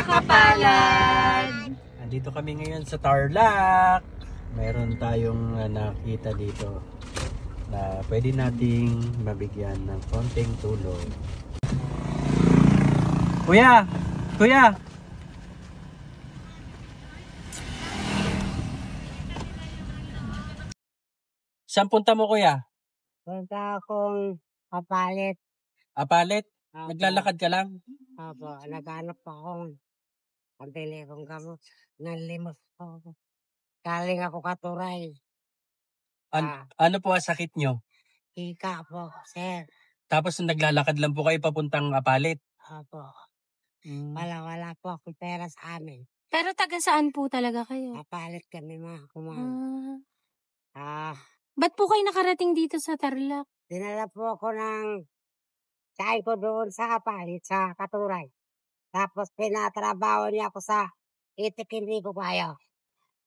kapalad! Andito kami ngayon sa Tarlac. Meron tayong nakita dito na pwede nating mabigyan ng konting tulong. Kuya! Kuya! Saan punta mo, kuya? Punta akong kapalit. Apalit? Opo. Naglalakad ka lang? Opo, naghanap akong pambili kong gamot. Nalimos ako. Galing ako Katuray. Ano po ang sakit nyo? Hika po, sir. Tapos naglalakad lang po kayo papuntang Apalit? Opo. Wala po akong pera sa amin. Pero taga saan po talaga kayo? Kapalit kami mga kumang. Ba't po kayo nakarating dito sa Tarlac? Dinala po ako ng kain ko doon sa Kapalit, sa Katuray. Tapos pinatrabaho niya ako sa itik, hindi ko kaya.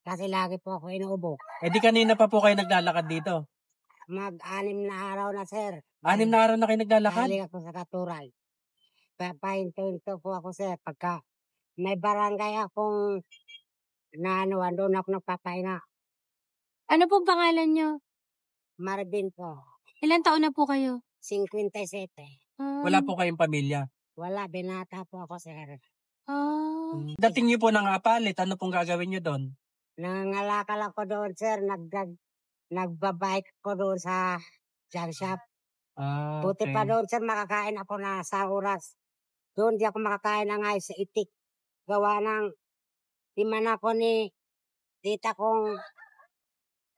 Kasi lagi po ako inuubo. Eh di kanina pa po kayo naglalakad dito? Mag-anim na araw na, sir. 6 na araw na kayo naglalakad? Galing ako sa Katuray. Papahinto-hinto po ako, sir. Pagka may barangay akong naanuan, doon ako nagpapahinga. Ano po pangalan nyo? Marvin po. Ilan taon na po kayo? 57. Wala po kayong pamilya? Wala, binata po ako, sir. Dating niyo po ng Apalit, ano pong gagawin niyo doon? Nangangalakal ako doon, sir. Nagbabike ko doon sa junk shop. Buti pa doon, sir, makakain ako na sa oras. Doon di ako makakain na nga sa itik. Gawa ng timan ako ni tita kong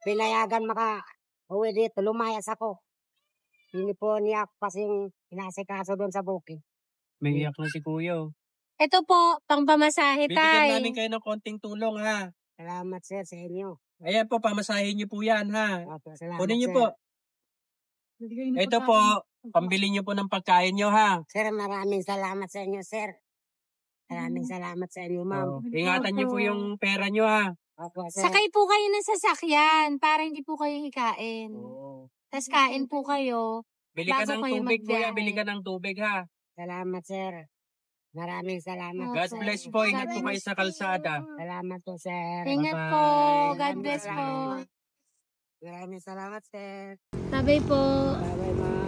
pinayagan maka-uwi dito. Lumayas ako. Hindi po niya ako kasing inasikaso doon sa bukid. May iyak na si kuya. Ito po, pang pamasahe, tay. Bibigyan namin kayo ng konting tulong, ha? Salamat, sir, sa inyo. Ayan po, pamasahin niyo po yan, ha? Opo, salamat, Kunin niyo sir. po. Ito po, pambili niyo po ng pagkain niyo, ha? Sir, maraming salamat sa inyo, sir. Maraming salamat sa inyo, ma'am. Ingatan niyo po yung pera niyo, ha? Opo, sir. Sakay po kayo ng sasakyan para hindi po kayo hikain. Tapos kain po kayo. Bili ka Bago ng kayo tubig, kuya. magbiyahe. Bili ka ng tubig, ha? Salamat, sir. Maraming salamat. God bless po. Ingat po kayo sa kalsada. Salamat po, sir. Ingat Bye-bye. po. God Maraming bless po. salamat. Maraming salamat, sir. Sabay po. Bye-bye, ma'am.